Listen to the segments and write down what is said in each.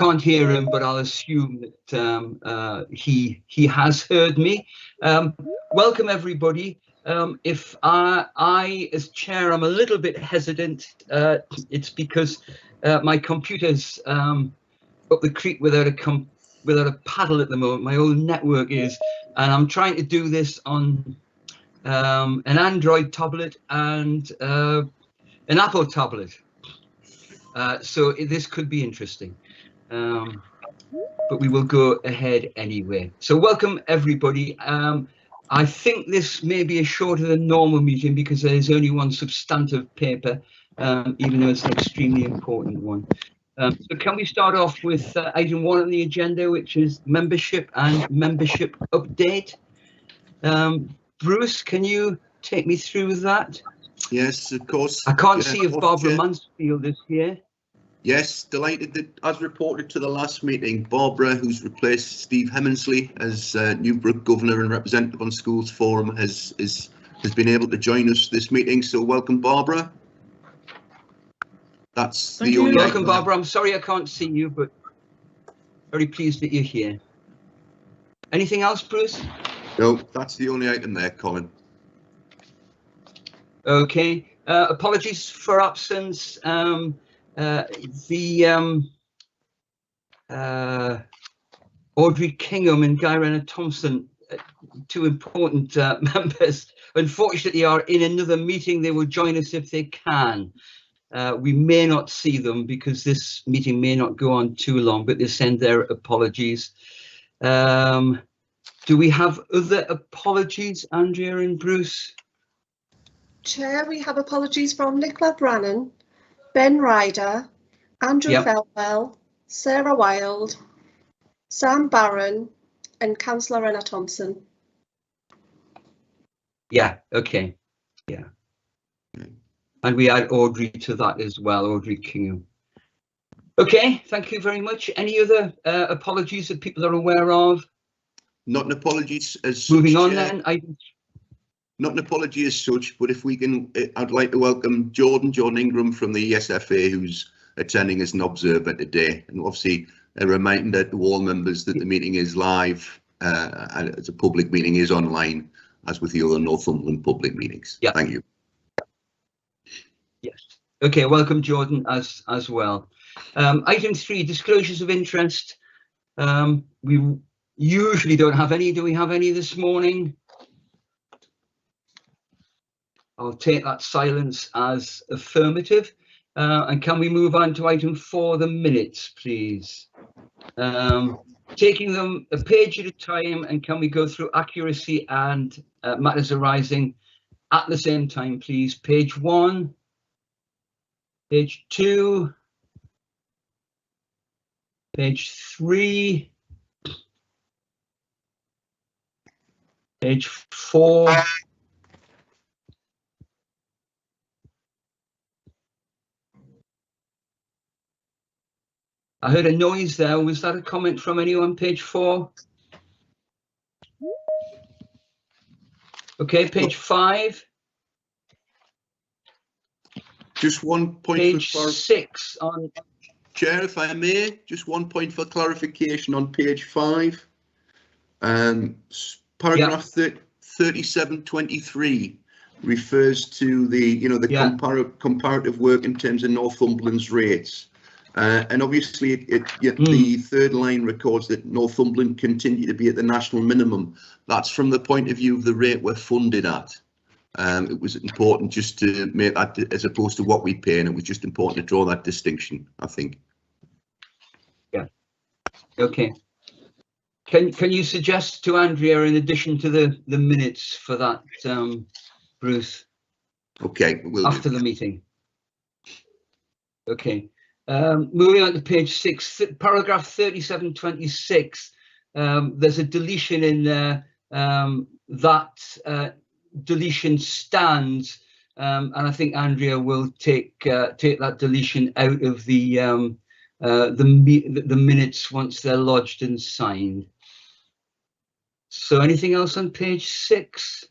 can't hear him, but I'll assume that he has heard me. Welcome everybody. If I as chair, I'm a little bit hesitant. It's because my computer's up the creek without a paddle at the moment. My old network is, and I'm trying to do this on an Android tablet and an Apple tablet. So this could be interesting, but we will go ahead anyway. So welcome everybody. I think this may be a shorter than normal meeting because there's only one substantive paper, even though it's an extremely important one. So can we start off with item 1 on the agenda, which is membership and membership update? Bruce, can you take me through that? Yes, of course. I can't see if Barbara Mansfield is here. Yes, delighted that, as reported to the last meeting, Barbara, who's replaced Steve Hemmensley as Newbrook Governor and Representative on Schools Forum, has been able to join us this meeting. So welcome, Barbara. That's the only welcome, Barbara. I'm sorry I can't see you, but very pleased that you're here. Anything else, Bruce? No, that's the only item there, Colin. Okay. Apologies for absence. Audrey Kingham and Guy Renner-Thompson, two important members, unfortunately are in another meeting. They will join us if they can. We may not see them because this meeting may not go on too long, but they send their apologies. Do we have other apologies, Andrea and Bruce? Chair, we have apologies from Nicola Brannan, Ben Ryder, Andrew Felwell, Sarah Wilde, Sam Barron, and Councillor Renner-Thompson. Yeah, okay. Yeah. And we add Audrey to that as well, Audrey Kingham. Okay, thank you very much. Any other apologies that people are aware of? Not an apology as moving such, on then. Not an apology as such, but if we can, I'd like to welcome Jordan Ingram from the ESFA, who's attending as an observer today, and obviously a reminder to all members that the meeting is live, and it's a public meeting, is online, as with the other Northumberland public meetings. Yeah. Thank you. Yes. Okay. Welcome, Jordan, as well. Item 3, disclosures of interest. We usually don't have any. Do we have any this morning? I'll take that silence as affirmative. And can we move on to item 4, the minutes, please? Taking them a page at a time, and can we go through accuracy and matters arising at the same time, please? Page 1, page 2, page 3, page 4, I heard a noise there. Was that a comment from anyone? Page 4. Okay, page 5. Just one point. Page 6 on. Chair, if I may, just one point for clarification on page 5. Paragraph 3723 refers to the comparative work in terms of Northumberland's rates. And obviously, the third line records that Northumberland continue to be at the national minimum. That's from the point of view of the rate we're funded at. It was important just to make that, as opposed to what we pay, and it was just important to draw that distinction, I think. Yeah. Okay. Can you suggest to Andrea, in addition to the minutes for that, Bruce? Okay. After the meeting. Okay. Moving on to page 6, paragraph 3726. There's a deletion in there. That deletion stands, and I think Andrea will take that deletion out of the minutes once they're lodged and signed. So anything else on page 6?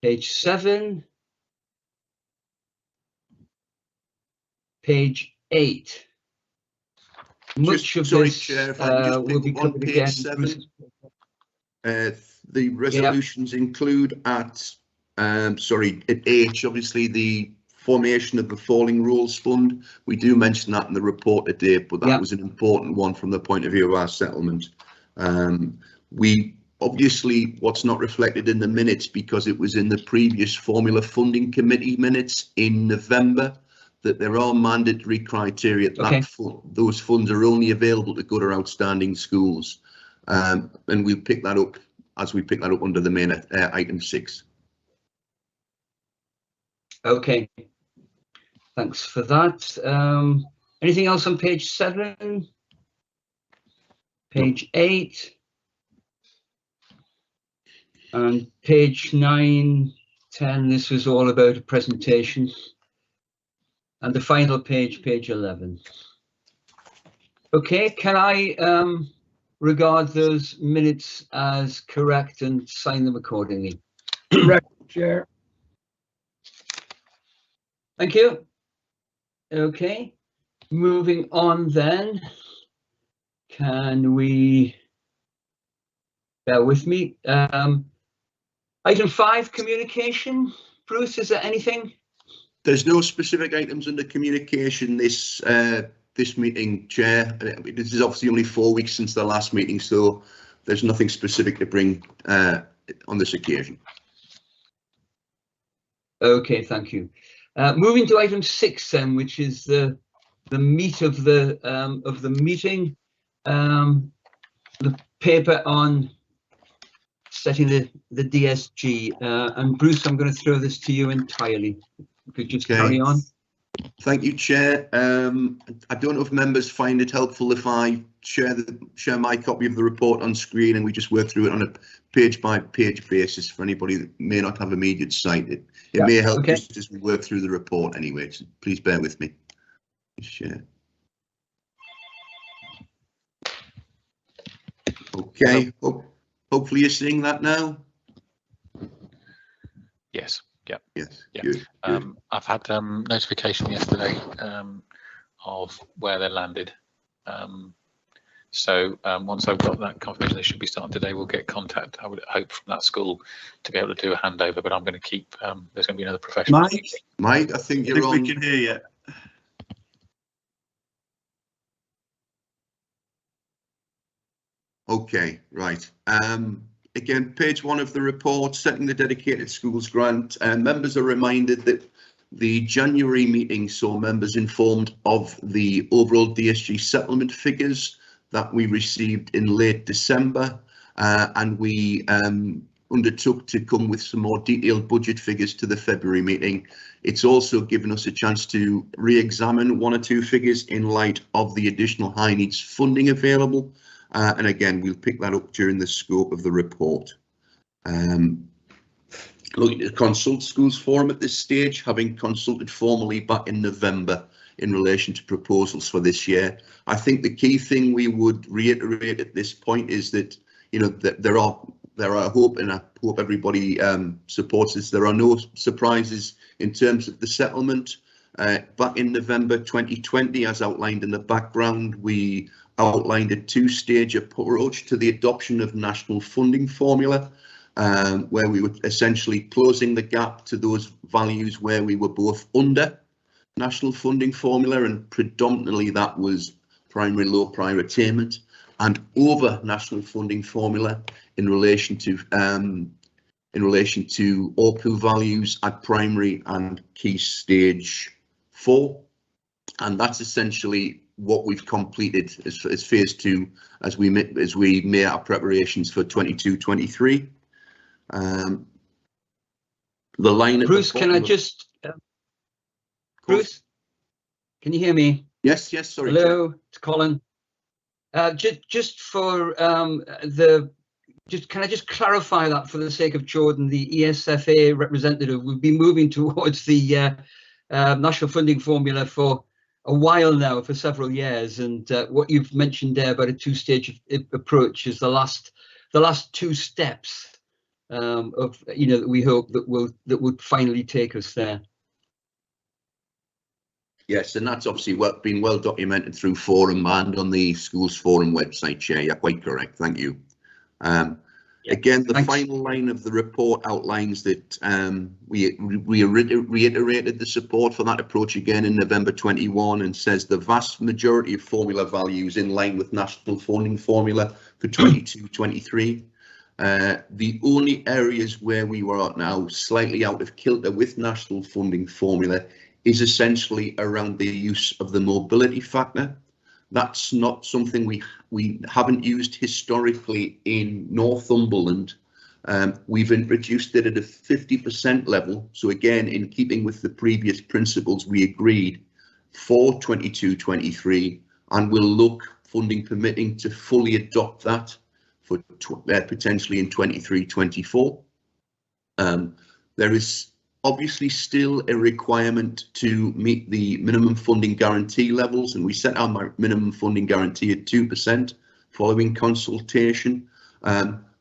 Page 7. Page 8. Much of sorry, this Chair, if I can just will be pick up on covered page again. 7. The resolutions include at H, obviously, the formation of the Falling Rules Fund. We do mention that in the report today, but that was an important one from the point of view of our settlement. We obviously, what's not reflected in the minutes, because it was in the previous Formula Funding Committee minutes in November, that there are mandatory criteria that those funds are only available to good or outstanding schools. And we'll pick that up as we pick that up under the main item 6. Okay, thanks for that. Anything else on page 7? Page 8? And page 9, 10, this was all about a presentation. And the final page, page 11. Okay, can I regard those minutes as correct and sign them accordingly? Correct, Chair. Thank you. Okay, moving on then. Can we bear with me? Item 5, communication. Bruce, is there anything? There's no specific items under communication this meeting, Chair. This is obviously only 4 weeks since the last meeting, so there's nothing specific to bring on this occasion. Okay, thank you. Moving to item 6 then, which is the meat of the meeting, the paper on setting the DSG. And Bruce, I'm going to throw this to you entirely. You could just carry on. Thank you, Chair. I don't know if members find it helpful if I share my copy of the report on screen and we just work through it on a page-by-page basis for anybody that may not have immediate sight. It may help just as we work through the report anyway, so please bear with me. Share. Okay, hopefully you're seeing that now. Yes. Yep. Yes. Yep. Good. I've had notification yesterday of where they landed. So once I've got that confirmation, they should be starting today. We'll get contact, I would hope, from that school to be able to do a handover. But I'm going to keep. There's going to be another professional. Mike, I think you're on. We can hear you. Okay, right. Again, page 1 of the report, setting the dedicated schools grant. Members are reminded that the January meeting saw members informed of the overall DSG settlement figures that we received in late December, and we undertook to come with some more detailed budget figures to the February meeting. It's also given us a chance to re-examine 1 or 2 figures in light of the additional high needs funding available. And again, we'll pick that up during the scope of the report. Looking to consult schools forum at this stage, having consulted formally back in November in relation to proposals for this year. I think the key thing we would reiterate at this point is that, you know, that there are hope, and I hope everybody supports this. There are no surprises in terms of the settlement. Back in November 2020, as outlined in the background, we outlined a 2-stage approach to the adoption of national funding formula, where we were essentially closing the gap to those values where we were both under national funding formula, and predominantly that was primary, low prior attainment, and over national funding formula in relation to OPU values at primary and key stage 4, and that's essentially what we've completed as phase 2 as we made our preparations for 22-23. The line. Bruce, can I just? Bruce, can you hear me? Yes. Sorry. Hello, it's Colin. Just for can I just clarify that for the sake of Jordan, the ESFA representative? We've been moving towards the national funding formula for a while now, for several years, and what you've mentioned there about a 2-stage approach is the last 2 steps of, you know, that we hope that would finally take us there. Yes, and that's obviously been well documented through forum and on the schools forum website, Chair. You're quite correct. Thank you. Again, the final line of the report outlines that we reiterated the support for that approach again in November 21 and says the vast majority of formula values in line with national funding formula for 22-23. The only areas where we were now slightly out of kilter with national funding formula is essentially around the use of the mobility factor. That's not something we haven't used historically in Northumberland. We've introduced it at a 50% level. So again, in keeping with the previous principles we agreed for 22-23, and we'll look, funding permitting, to fully adopt that for potentially in 23-24. There is obviously still a requirement to meet the minimum funding guarantee levels, and we set our minimum funding guarantee at 2% following consultation.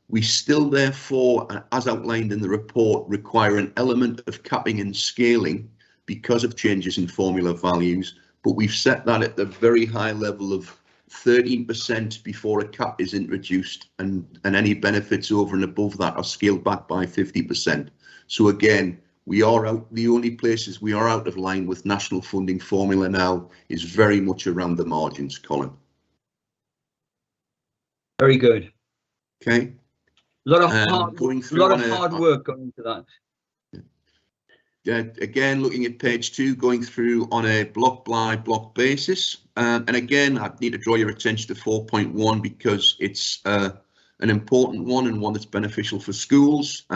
We still, therefore, as outlined in the report, require an element of capping and scaling because of changes in formula values, but we've set that at the very high level of 13% before a cap is introduced, and any benefits over and above that are scaled back by 50%. So again, we are out. The only places we are out of line with national funding formula now is very much around the margins, Colin. Very good. Okay. A lot of hard work going into that. Again, looking at page 2, going through on a block by block basis. And again, I need to draw your attention to 4.1 because it's an important one and one that's beneficial for schools.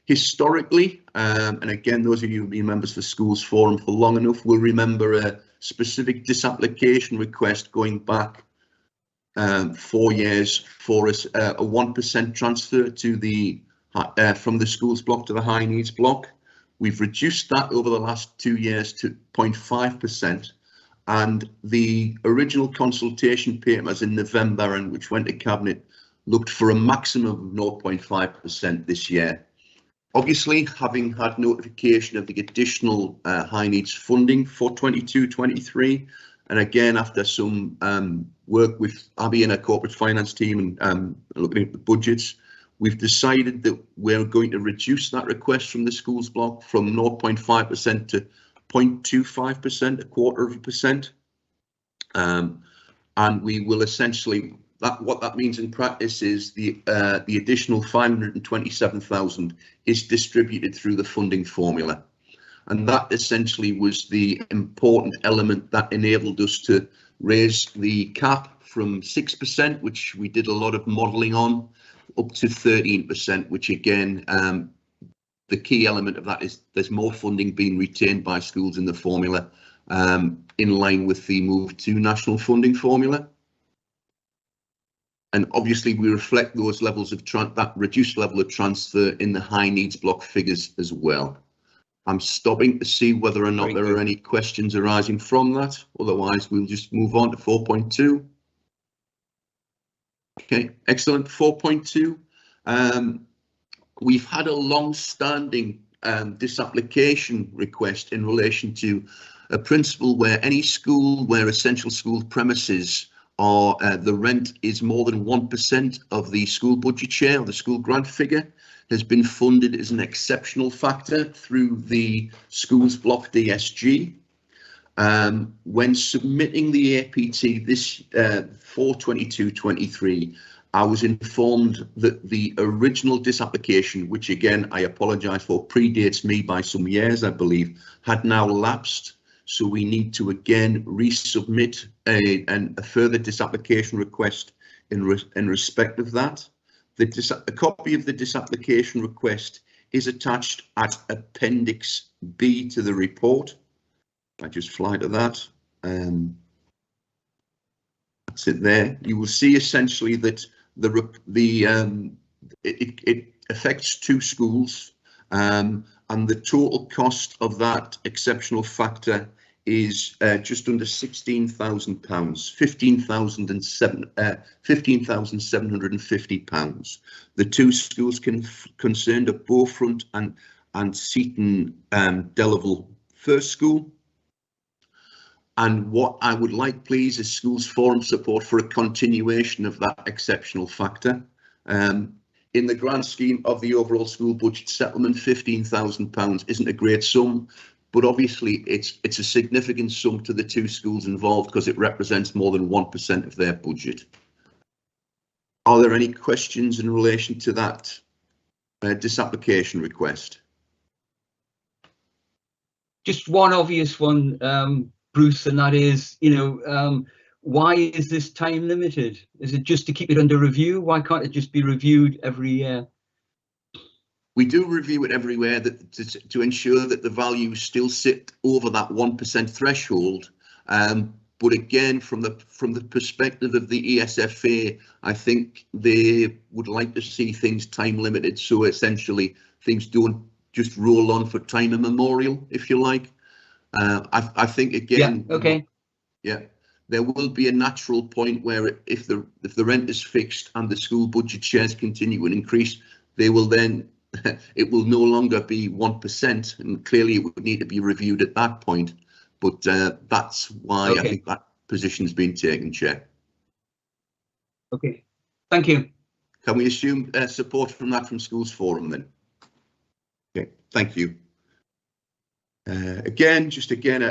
Historically, and again, those of you who've been members for Schools Forum for long enough will remember a specific disapplication request going back 4 years for us, a 1% transfer to the from the schools block to the high needs block. We've reduced that over the last 2 years to 0.5%, and the original consultation papers in November, and which went to Cabinet, looked for a maximum of 0.5% this year. Obviously, having had notification of the additional high needs funding for 22-23, and again, after some work with Abby and our corporate finance team and looking at the budgets, we've decided that we're going to reduce that request from the schools block from 0.5% to 0.25%, a quarter of a percent. And we will essentially, what that means in practice is the additional 527,000 is distributed through the funding formula. And that essentially was the important element that enabled us to raise the cap from 6%, which we did a lot of modelling on, up to 13%, which again, the key element of that is there's more funding being retained by schools in the formula, in line with the move to national funding formula. And obviously we reflect those levels of that reduced level of transfer in the high needs block figures as well. I'm stopping to see whether or not there are any questions arising from that. Otherwise, we'll just move on to 4.2. Okay, excellent. 4.2. We've had a long-standing disapplication request in relation to a principle where any school where essential school premises are the rent is more than 1% of the school budget share or the school grant figure has been funded as an exceptional factor through the schools block DSG. When submitting the APT this for 22-23, I was informed that the original disapplication, which again I apologise for, predates me by some years, I believe, had now lapsed. So we need to again resubmit a further disapplication request in respect of that. A copy of the disapplication request is attached at Appendix B to the report. I just fly to that. That's it there. You will see essentially that it affects 2 schools, and the total cost of that exceptional factor is just under £16,000, £15,750. The 2 schools concerned are Beaufront and Seaton Delaval First School. And what I would like, please, is schools forum support for a continuation of that exceptional factor. In the grand scheme of the overall school budget settlement, £15,000 isn't a great sum, but obviously it's a significant sum to the two schools involved because it represents more than 1% of their budget. Are there any questions in relation to that disapplication request? Just one obvious one, Bruce, and that is, why is this time limited? Is it just to keep it under review? Why can't it just be reviewed every year? We do review it everywhere to ensure that the values still sit over that 1% threshold. But again, from the perspective of the ESFA, I think they would like to see things time limited. So essentially, things don't just roll on for time immemorial, if you like. I think again, yeah, okay, yeah, there will be a natural point where if the rent is fixed and the school budget shares continue and increase, they will then it will no longer be 1%, and clearly it would need to be reviewed at that point. But that's why I think that position's been taken, Chair. Okay, thank you. Can we assume support from that from Schools Forum then? Okay, thank you. Again,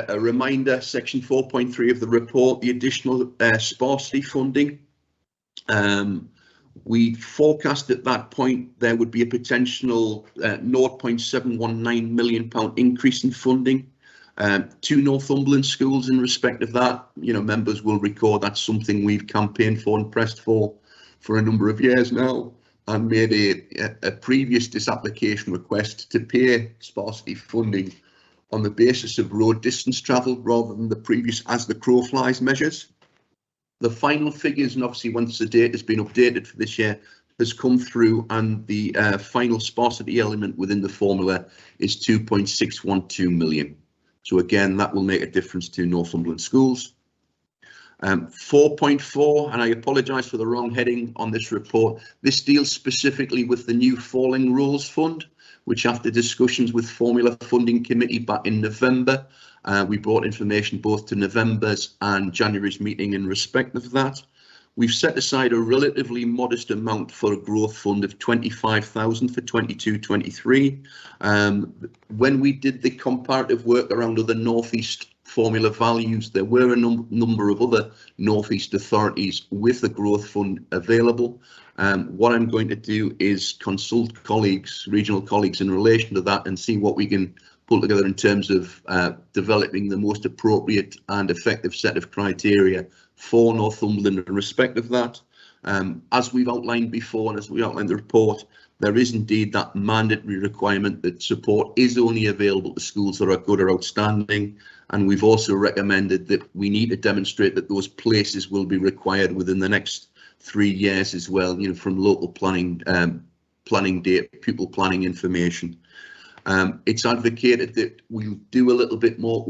a reminder, section 4.3 of the report, the additional sparsity funding. We forecast at that point there would be a potential £0.719 million increase in funding to Northumberland schools in respect of that. Members will recall that's something we've campaigned for and pressed for a number of years now, and made a previous disapplication request to pay sparsity funding on the basis of road distance travelled rather than the previous as the crow flies measures. The final figures, and obviously once the date has been updated for this year, has come through, and the final sparsity element within the formula is 2.612 million. So again, that will make a difference to Northumberland schools. 4.4, and I apologise for the wrong heading on this report. This deals specifically with the new Falling Rules Fund, which after discussions with Formula Funding Committee back in November, we brought information both to November's and January's meeting in respect of that. We've set aside a relatively modest amount for a growth fund of 25,000 for 22-23. When we did the comparative work around other North East formula values, there were a number of other North East authorities with the growth fund available. What I'm going to do is consult colleagues, regional colleagues, in relation to that and see what we can pull together in terms of developing the most appropriate and effective set of criteria for Northumberland in respect of that. As we've outlined before, and as we outlined in the report, there is indeed that mandatory requirement that support is only available to schools that are good or outstanding, and we've also recommended that we need to demonstrate that those places will be required within the next 3 years as well, from local planning, planning data, pupil planning information. It's advocated that we do a little bit more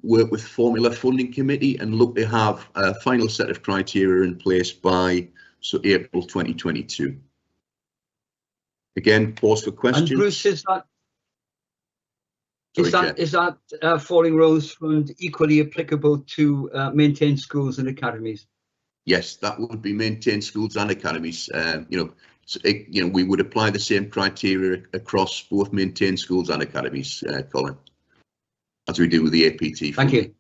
work with Formula Funding Committee and look to have a final set of criteria in place by April 2022. Again, pause for questions. And Bruce, is that Falling Rules Fund equally applicable to maintained schools and academies? Yes, that would be maintained schools and academies. We would apply the same criteria across both maintained schools and academies, Colin, as we do with the APT. Thank you.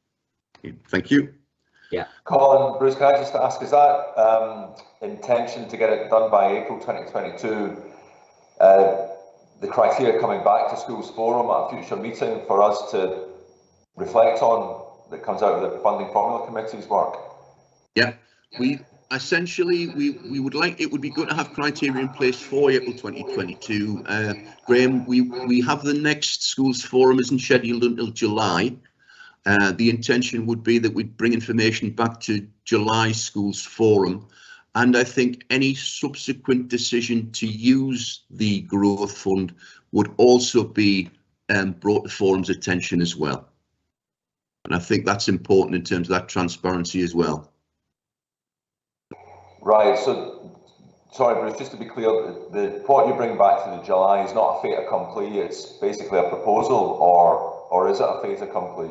Thank you. Yeah. Colin, Bruce, can I just ask, is that intention to get it done by April 2022, the criteria coming back to Schools Forum at a future meeting for us to reflect on that comes out of the Funding Formula Committee's work? Yeah. We would like, it would be good to have criteria in place for April 2022. Graham, we have the next Schools Forum isn't scheduled until July. The intention would be that we'd bring information back to July Schools Forum, and I think any subsequent decision to use the growth fund would also be brought to Forum's attention as well. And I think that's important in terms of that transparency as well. Right, so, sorry Bruce, just to be clear, what you bring back to the July is not a fait accompli, it's basically a proposal, or is it a fait accompli?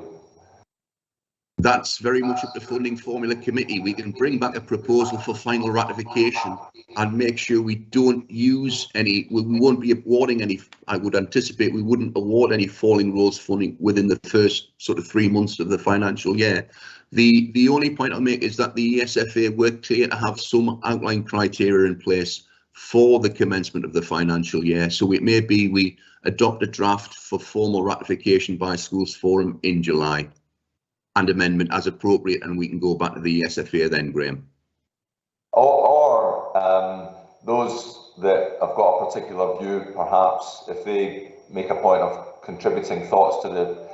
That's very much up to funding formula committee. We can bring back a proposal for final ratification and make sure we don't use any, we won't be awarding any, I would anticipate we wouldn't award any falling rules funding within the first sort of 3 months of the financial year. The only point I'll make is that the ESFA were clear to have some outline criteria in place for the commencement of the financial year. So it may be we adopt a draft for formal ratification by Schools Forum in July and amendment as appropriate, and we can go back to the ESFA then, Graham. Or those that have got a particular view, perhaps, if they make a point of contributing thoughts to the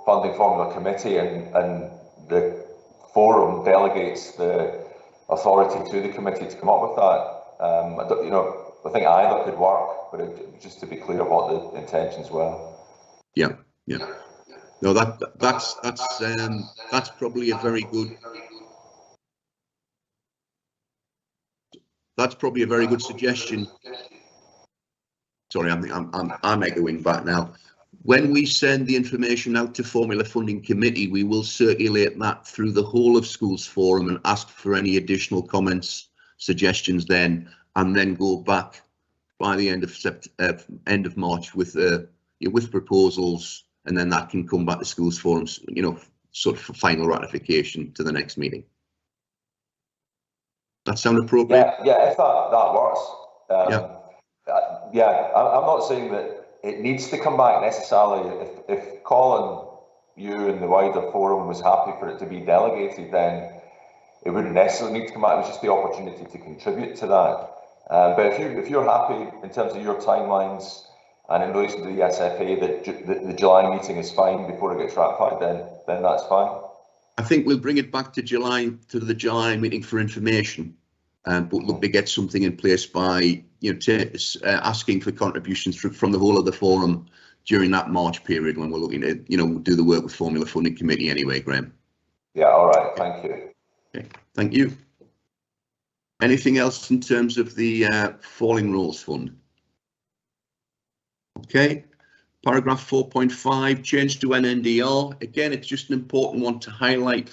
funding formula committee and the forum delegates the authority to the committee to come up with that, you know, I think either could work, but just to be clear what the intentions were. Yeah. No, that's probably a very good. That's probably a very good suggestion. Sorry, I'm echoing back now. When we send the information out to Formula Funding Committee, we will circulate that through the whole of Schools Forum and ask for any additional comments, suggestions then, and then go back by the end of March with proposals. And then that can come back to Schools Forums, you know, sort of for final ratification to the next meeting. That sound appropriate? Yeah, if that works. I'm not saying that it needs to come back necessarily. If Colin, you and the wider forum was happy for it to be delegated, then it wouldn't necessarily need to come back. It was just the opportunity to contribute to that. But if you're happy in terms of your timelines, and in relation to the ESFA, that the July meeting is fine before it gets ratified, then that's fine. I think we'll bring it back to the July meeting for information, but look to get something in place by, you know, asking for contributions from the whole of the forum during that March period when we're looking to, you know, do the work with Formula Funding Committee anyway, Graham. Yeah, all right, thank you. Okay, thank you. Anything else in terms of the Falling Rules Fund? Okay, paragraph 4.5, change to Nndl. Again, it's just an important one to highlight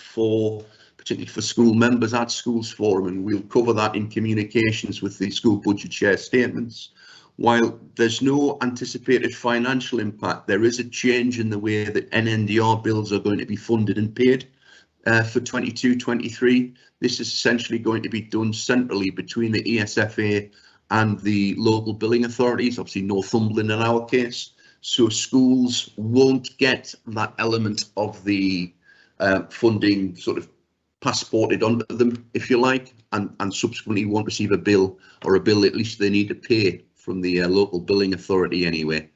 particularly for school members at Schools Forum, and we'll cover that in communications with the school budget share statements. While there's no anticipated financial impact, there is a change in the way that Nndl bills are going to be funded and paid for 22-23. This is essentially going to be done centrally between the ESFA and the local billing authorities, obviously Northumberland in our case. So schools won't get that element of the funding sort of passported onto them, if you like, and subsequently won't receive a bill, or a bill at least they need to pay from the local billing authority anyway.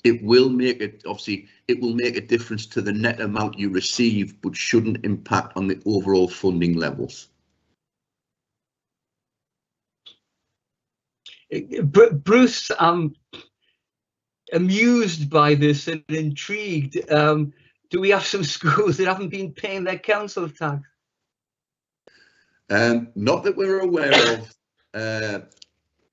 It will make it, obviously, it will make a difference to the net amount you receive, but shouldn't impact on the overall funding levels. Bruce, I'm amused by this and intrigued. Do we have some schools that haven't been paying their council tax? Not that we're aware of,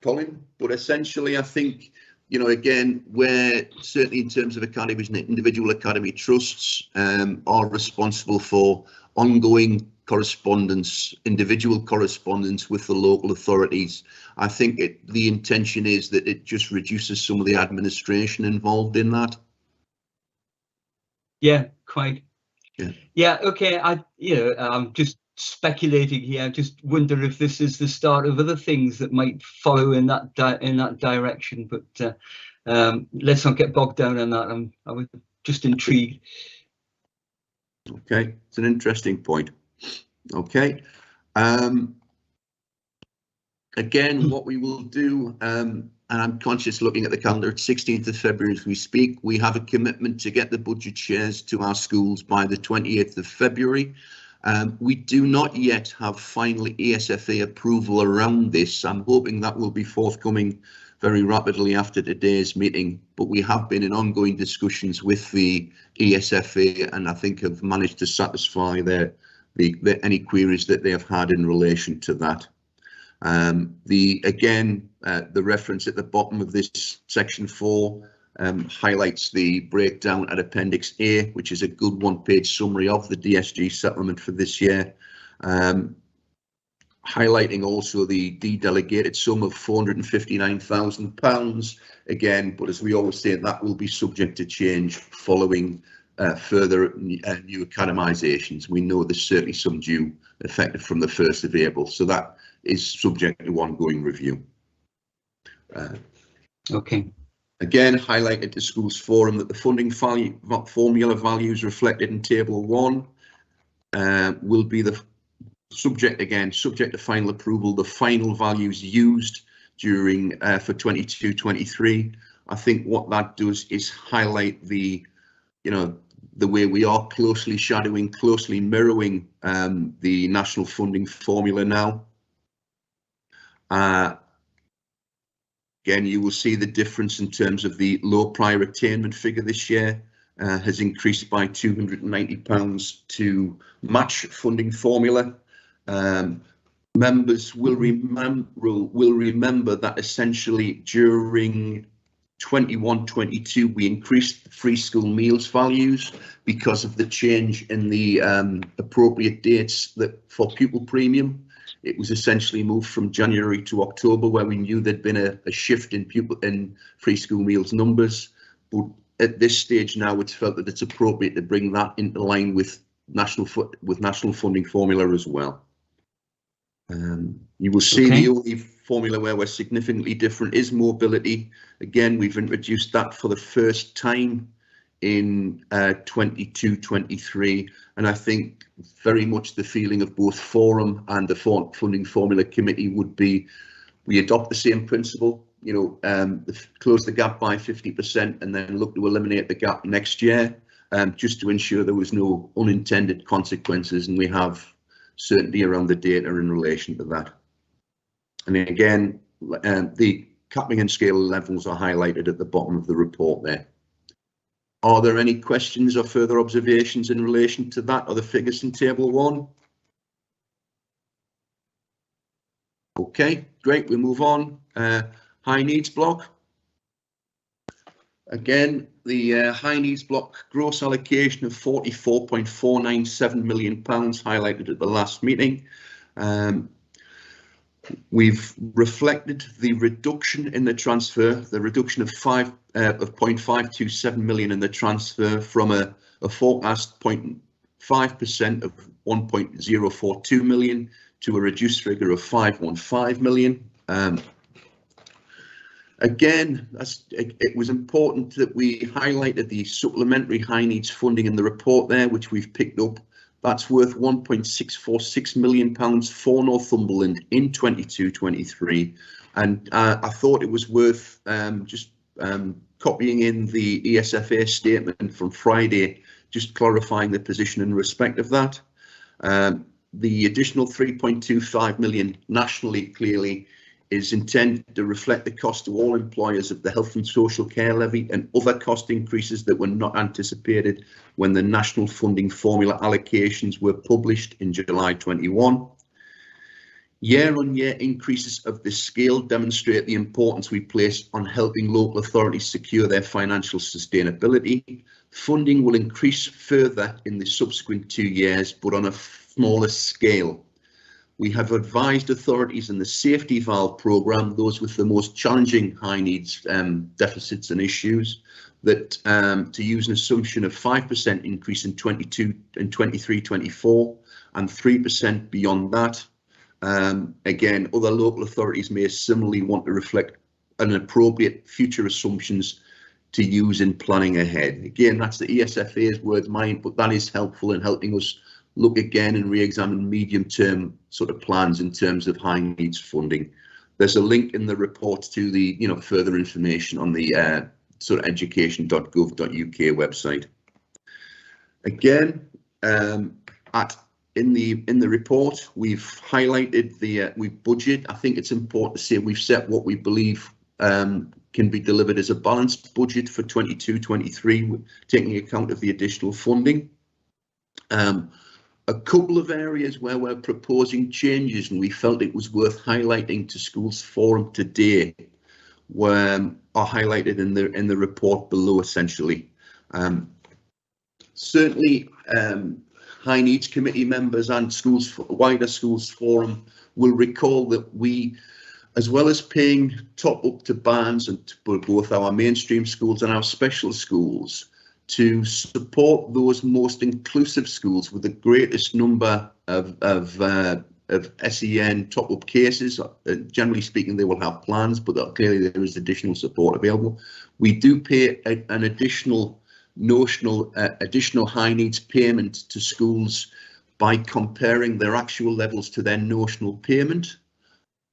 Colin, but essentially I think, you know, again, we're certainly in terms of academies and individual academy trusts are responsible for ongoing correspondence, individual correspondence with the local authorities. I think the intention is that it just reduces some of the administration involved in that. Yeah, quite. Yeah. Okay. I'm just speculating here. I just wonder if this is the start of other things that might follow in that direction. But let's not get bogged down on that. I was just intrigued. Okay, it's an interesting point. Okay. Again, what we will do, and I'm conscious looking at the calendar, it's 16th of February as we speak. We have a commitment to get the budget shares to our schools by the 28th of February. We do not yet have final ESFA approval around this. I'm hoping that will be forthcoming very rapidly after today's meeting, but we have been in ongoing discussions with the ESFA and I think have managed to satisfy any queries that they have had in relation to that. The reference at the bottom of this section 4 highlights the breakdown at Appendix A, which is a good one-page summary of the DSG settlement for this year. Highlighting also the de-delegated sum of £459,000 again, but as we always say, that will be subject to change following further new academisations. We know there's certainly some due effective from the 1st of April, so that is subject to ongoing review. Okay. Again, highlighted to Schools Forum that the funding formula values reflected in Table 1 will be the subject to final approval, the final values used during for 22-23. I think what that does is highlight the, the way we are closely shadowing, closely mirroring the national funding formula now. Again, you will see the difference in terms of the low prior attainment figure this year has increased by £290 to match funding formula. Members will remember that essentially during 21-22 we increased the free school meals values because of the change in the appropriate dates for pupil premium. It was essentially moved from January to October, where we knew there'd been a shift in free school meals numbers. But at this stage now, it's felt that it's appropriate to bring that into line with national funding formula as well. You will see the only formula where we're significantly different is mobility. Again, we've introduced that for the first time in 22-23, and I think very much the feeling of both Forum and the Funding Formula Committee would be we adopt the same principle, close the gap by 50% and then look to eliminate the gap next year, just to ensure there was no unintended consequences and we have certainty around the data in relation to that. And again, the capping and scale levels are highlighted at the bottom of the report there. Are there any questions or further observations in relation to that or the figures in Table 1? Okay, great, we move on. High needs block. Again, the high needs block gross allocation of £44.497 million highlighted at the last meeting. We've reflected the reduction in the transfer, the reduction of 0.527 million in the transfer from a forecast 0.5% of 1.042 million to a reduced figure of 515 million. Again, it was important that we highlighted the supplementary high needs funding in the report there, which we've picked up. That's worth £1.646 million for Northumberland in 22-23, and I thought it was worth just copying in the ESFA statement from Friday, just clarifying the position in respect of that. The additional 3.25 million nationally clearly is intended to reflect the cost to all employers of the health and social care levy and other cost increases that were not anticipated when the national funding formula allocations were published in July 21. Year-on-year increases of this scale demonstrate the importance we place on helping local authorities secure their financial sustainability. Funding will increase further in the subsequent 2 years, but on a smaller scale. We have advised authorities in the safety valve programme, those with the most challenging high needs deficits and issues, that to use an assumption of 5% increase in 23-24 and 3% beyond that. Again, other local authorities may similarly want to reflect an appropriate future assumptions to use in planning ahead. Again, that's the ESFA's word mine, but that is helpful in helping us look again and re-examine medium-term sort of plans in terms of high needs funding. There's a link in the report to the further information on the sort of education.gov.uk website. Again, in the report we've highlighted the budget. I think it's important to say we've set what we believe can be delivered as a balanced budget for 22-23, taking account of the additional funding. A couple of areas where we're proposing changes and we felt it was worth highlighting to Schools Forum today. are highlighted in the report below, essentially. Certainly, High Needs Committee members and wider schools forum will recall that we, as well as paying top up to bands and both our mainstream schools and our special schools to support those most inclusive schools with the greatest number of SEN top up cases. Generally speaking, they will have plans, but clearly there is additional support available. We do pay an additional notional additional high needs payment to schools by comparing their actual levels to their notional payment.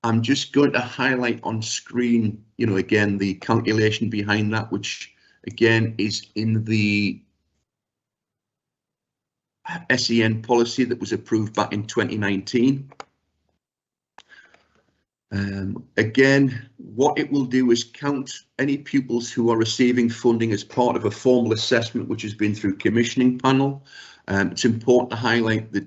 I'm just going to highlight on screen, again, the calculation behind that, which again is in the SEN policy that was approved back in 2019. Again, what it will do is count any pupils who are receiving funding as part of a formal assessment which has been through commissioning panel. It's important to highlight that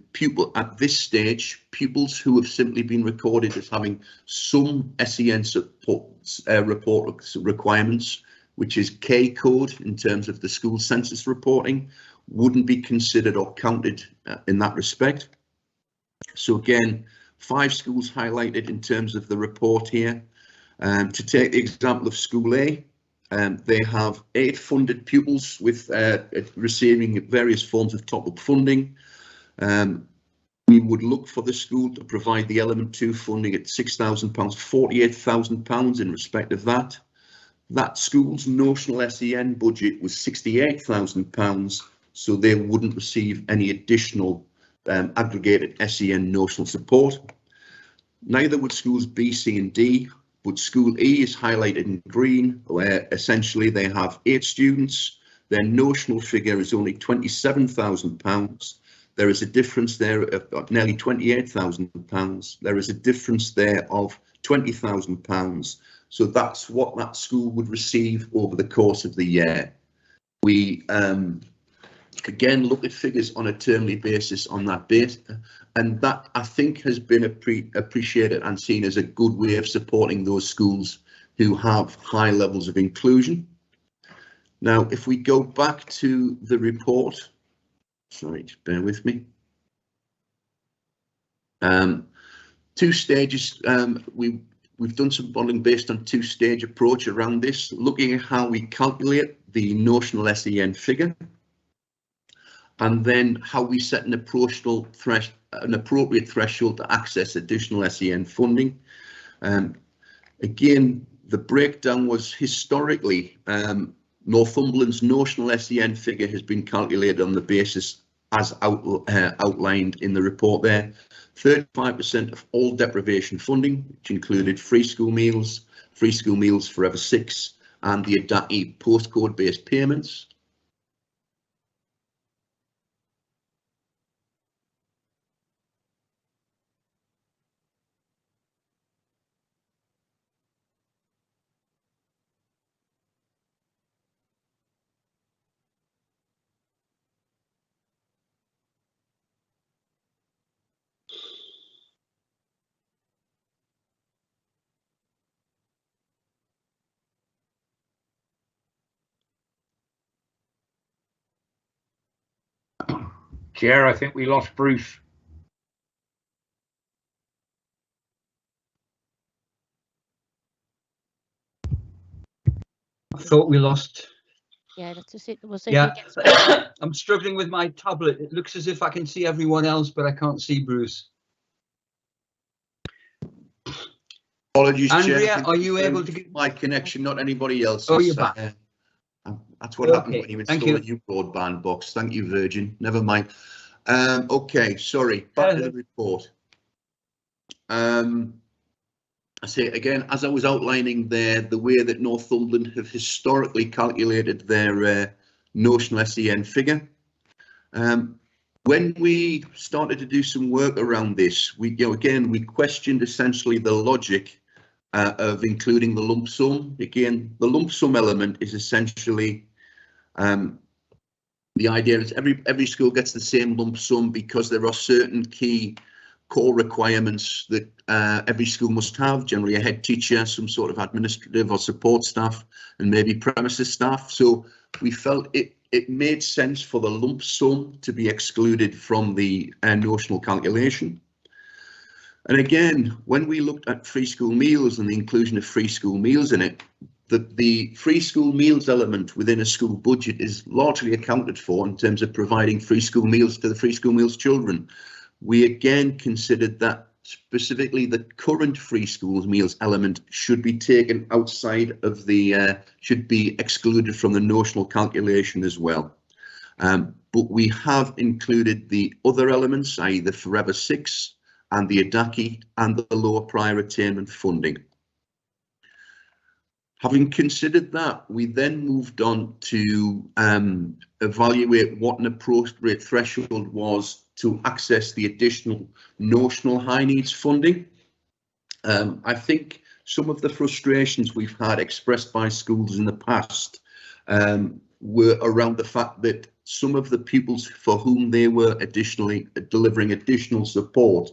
at this stage, pupils who have simply been recorded as having some SEN support report requirements, which is K code in terms of the school census reporting, wouldn't be considered or counted in that respect. So again, 5 schools highlighted in terms of the report here. To take the example of School A, they have 8 funded pupils with receiving various forms of top-up funding. We would look for the school to provide the element 2 funding at £6,000, £48,000 in respect of that. That school's notional SEN budget was £68,000, so they wouldn't receive any additional aggregated SEN notional support. Neither would schools B, C and D, but School E is highlighted in green, where essentially they have 8 students. Their notional figure is only £27,000. There is a difference there of nearly £28,000. There is a difference there of £20,000. So that's what that school would receive over the course of the year. We again look at figures on a termly basis on that base, and that I think has been appreciated and seen as a good way of supporting those schools who have high levels of inclusion. Now, if we go back to the report, sorry, just bear with me. 2 stages. We've done some modelling based on 2-stage approach around this, looking at how we calculate the notional SEN figure, and then how we set an appropriate threshold to access additional SEN funding. Again, the breakdown was historically, Northumberland's notional SEN figure has been calculated on the basis as outlined in the report there. 35% of all deprivation funding, which included free school meals Forever 6, and the ADATI postcode based payments. Chair, I think we lost Bruce. I thought we lost. Yeah, that's just it. We'll see Yeah, if he gets back. I'm struggling with my tablet. It looks as if I can see everyone else, but I can't see Bruce. Apologies, Andrea, Chair. are you able to get my connection, not anybody else's? Oh, you're back. That's what happens when you install a new broadband box. Thank you, Virgin. Never mind. Okay, sorry. Back to the report. I say again, as I was outlining there, the way that Northumberland have historically calculated their notional SEN figure. When we started to do some work around this, we questioned essentially the logic of including the lump sum. Again, the lump sum element is essentially the idea is every school gets the same lump sum because there are certain key core requirements that every school must have, generally a head teacher, some sort of administrative or support staff, and maybe premises staff. So we felt it made sense for the lump sum to be excluded from the notional calculation. And again, when we looked at free school meals and the inclusion of free school meals in it, the free school meals element within a school budget is largely accounted for in terms of providing free school meals to the free school meals children. We again considered that specifically the current free schools meals element should be taken outside of the, should be excluded from the notional calculation as well. But we have included the other elements, i.e. the Forever 6 and the ADACI and the lower prior attainment funding. Having considered that, we then moved on to evaluate what an appropriate threshold was to access the additional notional high needs funding. I think some of the frustrations we've had expressed by schools in the past were around the fact that some of the pupils for whom they were additionally delivering additional support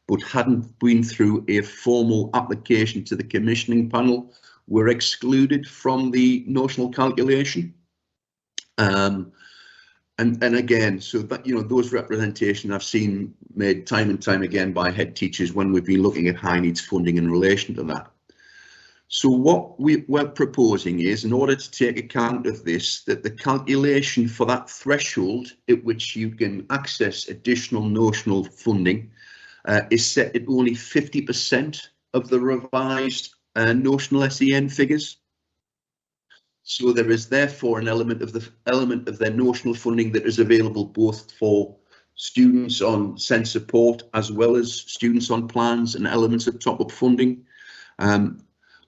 but hadn't been through a formal application to the commissioning panel were excluded from the notional calculation. And again, so that, you know, those representations I've seen made time and time again by head teachers when we've been looking at high needs funding in relation to that. So what we're proposing is, in order to take account of this, that the calculation for that threshold at which you can access additional notional funding is set at only 50% of the revised notional SEN figures. So there is therefore an element of their notional funding that is available both for students on SEN support as well as students on plans and elements of top-up funding.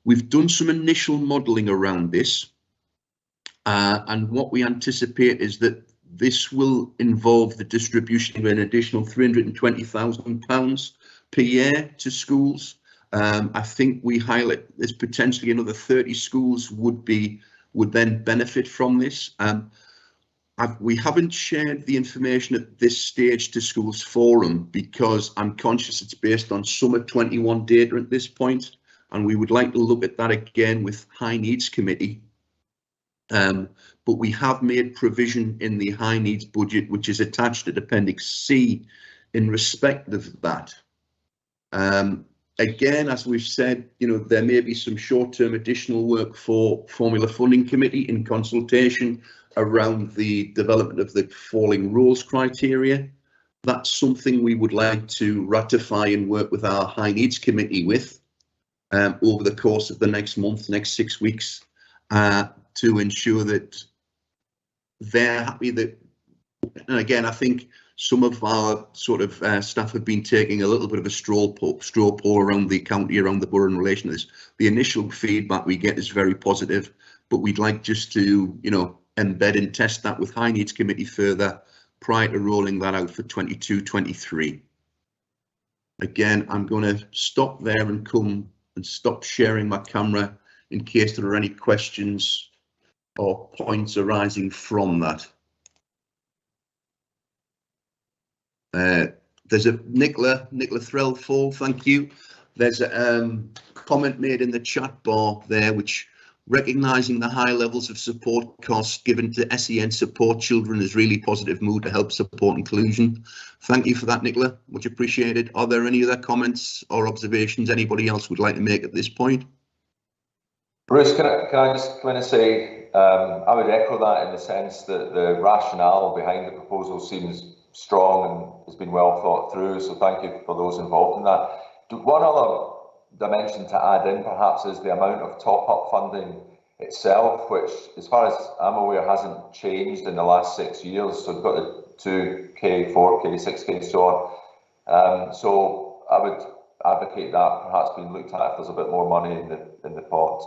We've done some initial modelling around this, and what we anticipate is that this will involve the distribution of an additional £320,000 per year to schools. I think we highlight there's potentially another 30 schools would then benefit from this. We haven't shared the information at this stage to Schools Forum because I'm conscious it's based on summer 21 data at this point, and we would like to look at that again with High Needs Committee. But we have made provision in the High Needs budget, which is attached at Appendix C, in respect of that. Again, as we've said, you know, there may be some short-term additional work for Formula Funding Committee in consultation around the development of the falling roles criteria. That's something we would like to ratify and work with our High Needs Committee with over the course of the next month, next 6 weeks, to ensure that they're happy that, and again, I think some of our sort of staff have been taking a little bit of a straw poll around the county, around the borough in relation to this. The initial feedback we get is very positive, but we'd like just to, you know, embed and test that with High Needs Committee further prior to rolling that out for 22-23. Again, I'm going to stop there and come and stop sharing my camera in case there are any questions or points arising from that. There's a Nicola Threlfall, thank you. There's a comment made in the chat bar there, which recognising the high levels of support costs given to SEN support children is really positive mood to help support inclusion. Thank you for that, Nicola, much appreciated. Are there any other comments or observations anybody else would like to make at this point? Bruce, can I just come in and say, I would echo that in the sense that the rationale behind the proposal seems strong and has been well thought through, so thank you for those involved in that. One other dimension to add in perhaps is the amount of top-up funding itself, which as far as I'm aware hasn't changed in the last 6 years, so we've got the 2k, 4k, 6k and so on. So I would advocate that perhaps being looked at if there's a bit more money in the pot.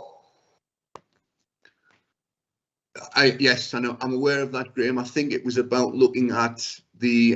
Yes, I know. I'm aware of that, Graham. I think it was about looking at the,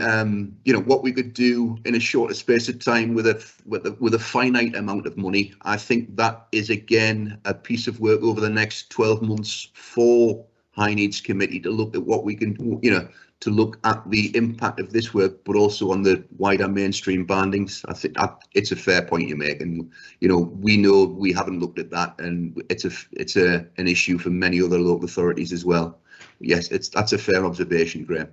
you know, what we could do in a shorter space of time with a finite amount of money. I think that is again a piece of work over the next 12 months for High Needs Committee to look at what we can, you know, to look at the impact of this work, but also on the wider mainstream bandings. I think it's a fair point you make, and you know we haven't looked at that, and it's an issue for many other local authorities as well. Yes, that's a fair observation, Graham.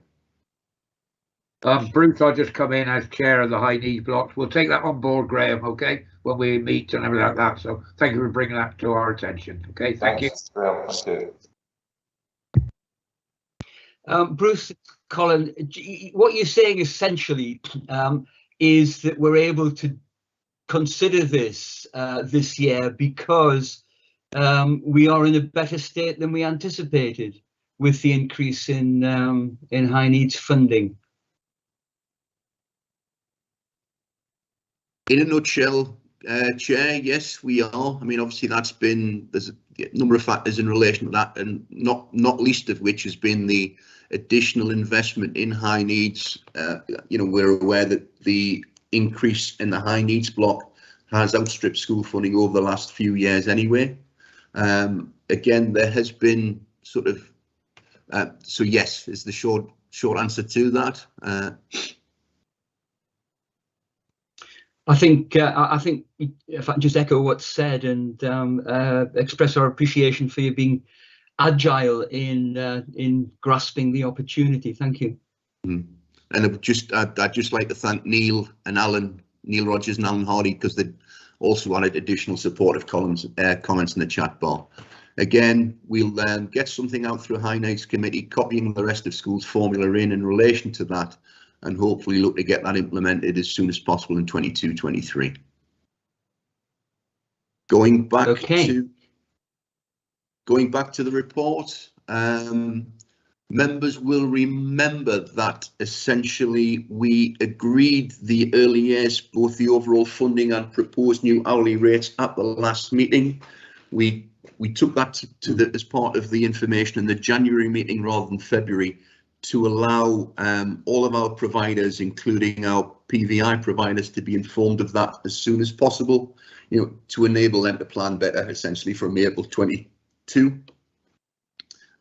Bruce, I'll just come in as chair of the high needs blocks. We'll take that on board, Graham, okay, when we meet and everything like that. So thank you for bringing that to our attention. Okay, thank you. Graham, thank you. Bruce, Colin, what you're saying essentially is that we're able to consider this this year because we are in a better state than we anticipated with the increase in high needs funding. In a nutshell, Chair, yes, we are. I mean, obviously there's a number of factors in relation to that, and not least of which has been the additional investment in high needs. You know, we're aware that the increase in the high needs block has outstripped school funding over the last few years anyway. Again, there has been sort of, so yes, is the short answer to that. I think if I can just echo what's said and express our appreciation for you being agile in grasping the opportunity. Thank you. And I'd just like to thank Neil Rogers and Alan Hardy, because they also added additional supportive comments in the chat bar. Again, we'll get something out through a High Needs Committee, copying the rest of schools' formula in relation to that, and hopefully look to get that implemented as soon as possible in 22-23. Going back to the report, members will remember that essentially we agreed the early years, both the overall funding and proposed new hourly rates at the last meeting. We took that as part of the information in the January meeting rather than February, to allow all of our providers, including our PVI providers, to be informed of that as soon as possible, you know, to enable them to plan better, essentially from April 22.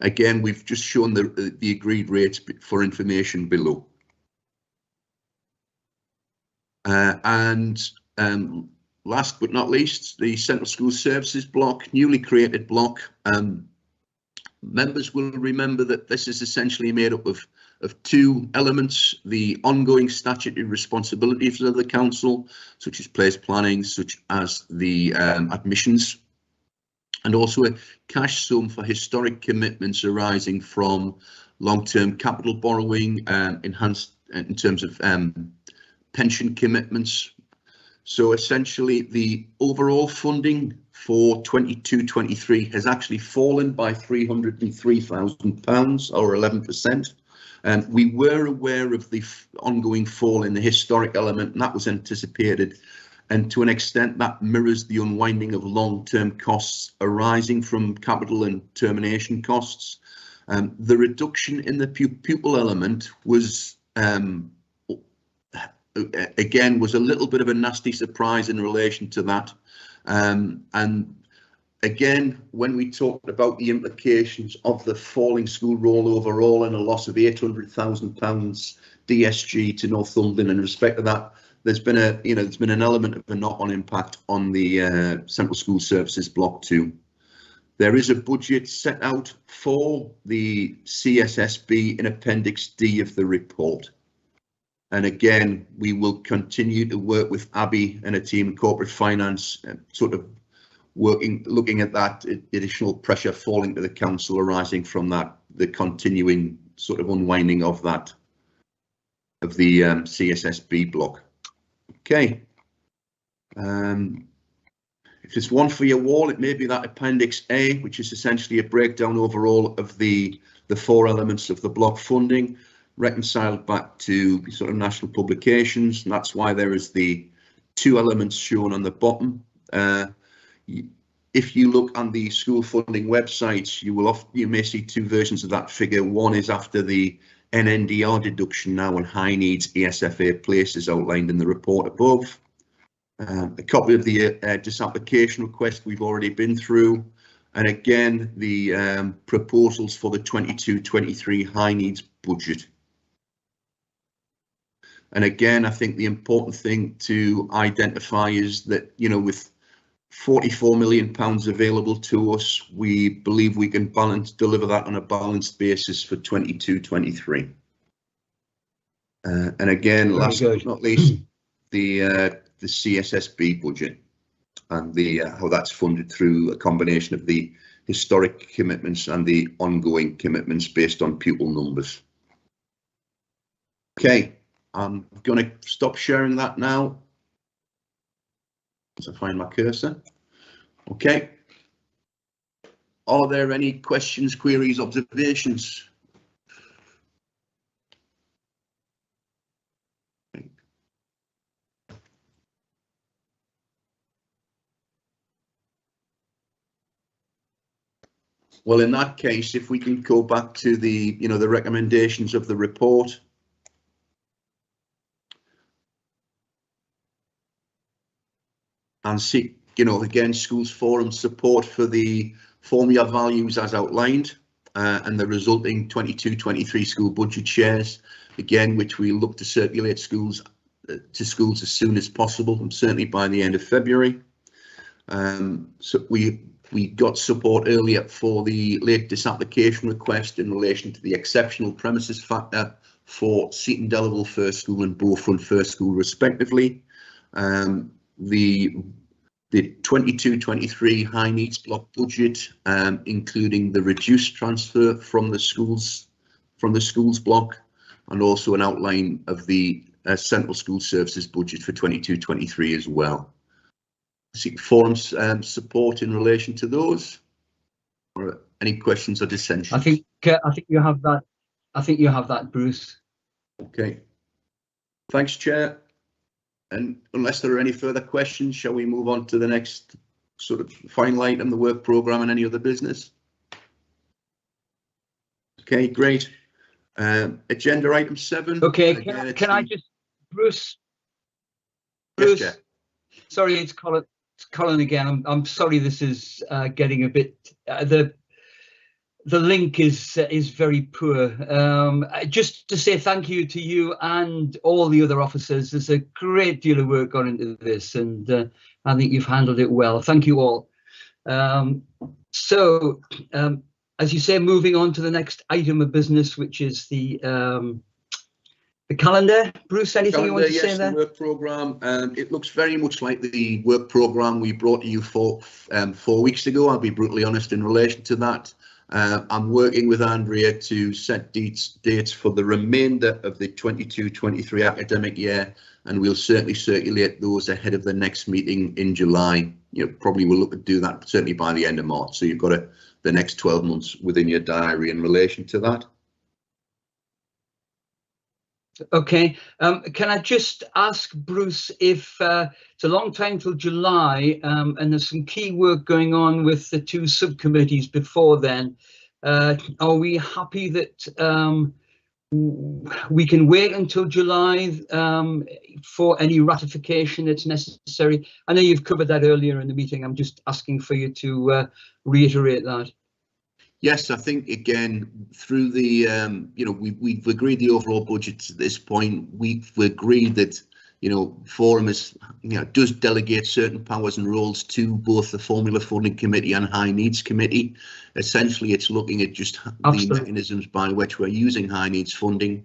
Again, we've just shown the agreed rates for information below. Last but not least, the Central School Services block, newly created block. Members will remember that this is essentially made up of two elements: the ongoing statutory responsibilities of the council, such as place planning, such as the admissions, and also a cash sum for historic commitments arising from long-term capital borrowing, enhanced in terms of pension commitments. So essentially the overall funding for 22-23 has actually fallen by £303,000, or 11%. We were aware of the ongoing fall in the historic element, and that was anticipated. And to an extent that mirrors the unwinding of long-term costs arising from capital and termination costs. The reduction in the pupil element was, again, was a little bit of a nasty surprise in relation to that. And again, when we talked about the implications of the falling school roll overall and a loss of £800,000 DSG to Northumberland in respect to that, there's been an element of a knock-on impact on the Central School Services Block 2. There is a budget set out for the CSSB in Appendix D of the report. And again, we will continue to work with Abby and a team in corporate finance, sort of looking at that additional pressure falling to the council arising from that, the continuing sort of unwinding of that, of the CSSB block. Okay. If there's one for your wall, it may be that Appendix A, which is essentially a breakdown overall of the four elements of the block funding, reconciled back to sort of national publications, and that's why there is the two elements shown on the bottom. If you look on the school funding websites, you may see two versions of that figure. One is after the Nndl deduction now on high needs ESFA places outlined in the report above. A copy of the disapplication request we've already been through, and again the proposals for the 22-23 high needs budget. And again, I think the important thing to identify is that, you know, with £44 million available to us, we believe we can deliver that on a balanced basis for 22-23. And again, last but not least, the CSSB budget and how that's funded through a combination of the historic commitments and the ongoing commitments based on pupil numbers. Okay, I'm going to stop sharing that now as I find my cursor. Okay. Are there any questions, queries, observations? Well, in that case, if we can go back to the, you know, the recommendations of the report. And seek, you know, again, Schools Forum support for the formula values as outlined and the resulting 22-23 school budget shares, again, which we look to circulate to schools as soon as possible, and certainly by the end of February. So we got support earlier for the late disapplication request in relation to the exceptional premises factor for Seaton Delaval First School and Beaufront First School respectively. The 22-23 high needs block budget, including the reduced transfer from the schools block, and also an outline of the central school services budget for 22-23 as well. Seek forums support in relation to those, or any questions or dissensions? I think you have that. I think you have that, Bruce. Okay. Thanks, Chair. And unless there are any further questions, shall we move on to the next sort of final item, the work programme and any other business? Okay, great. Agenda item 7. Okay, can I just, Bruce? Bruce, yes, sorry, it's Colin again. I'm sorry, this is getting a bit. The link is very poor. Just to say thank you to you and all the other officers. There's a great deal of work gone into this, and I think you've handled it well. Thank you all. As you say, moving on to the next item of business, which is the calendar. Bruce, anything you want to say there? The work programme. It looks very much like the work programme we brought to you 4 weeks ago. I'll be brutally honest in relation to that. I'm working with Andrea to set dates for the remainder of the 22-23 academic year, and we'll certainly circulate those ahead of the next meeting in July. You know, probably we'll look to do that certainly by the end of March. So you've got the next 12 months within your diary in relation to that. Okay, can I just ask Bruce if it's a long time till July and there's some key work going on with the 2 subcommittees before then. Are we happy that we can wait until July for any ratification that's necessary? I know you've covered that earlier in the meeting. I'm just asking for you to reiterate that. Yes, I think again through the you know, we've agreed the overall budget at this point. We've agreed that, you know, Forum is, you know, does delegate certain powers and roles to both the Formula Funding Committee and High Needs Committee. Essentially, it's looking at just the mechanisms by which we're using high needs funding.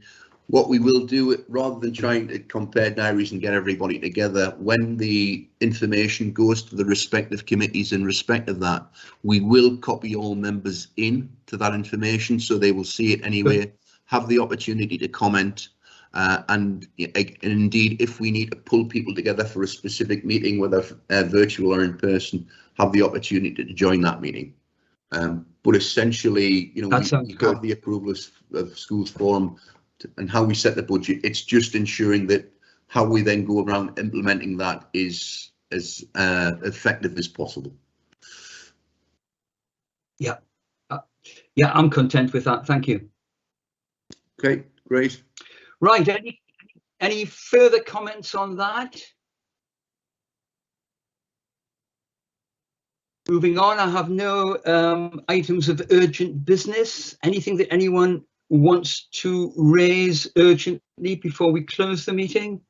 What we will do, rather than trying to compare diaries and get everybody together, when the information goes to the respective committees in respect of that, we will copy all members in to that information, so they will see it anyway, have the opportunity to comment, and indeed, if we need to pull people together for a specific meeting, whether virtual or in person, have the opportunity to join that meeting. But essentially, you know, we got the approval of Schools Forum and how we set the budget. It's just ensuring that how we then go around implementing that is as effective as possible. Yeah, yeah, I'm content with that. Thank you. Okay, great. Right, any further comments on that? Moving on, I have no items of urgent business. Anything that anyone wants to raise urgently before we close the meeting?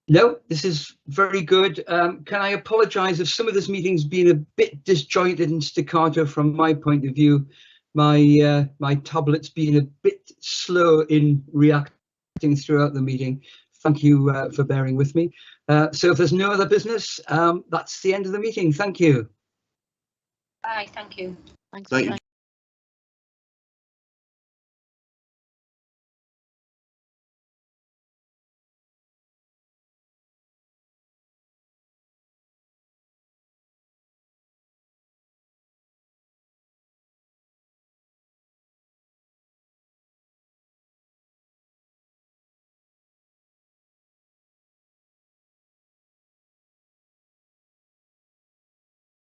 No, this is very good. Can I apologise if some of this meeting's been a bit disjointed and staccato from my point of view? My tablet's been a bit slow in reacting throughout the meeting. Thank you for bearing with me. So if there's no other business, that's the end of the meeting. Thank you. Bye, thank you. Thanks. Thank you.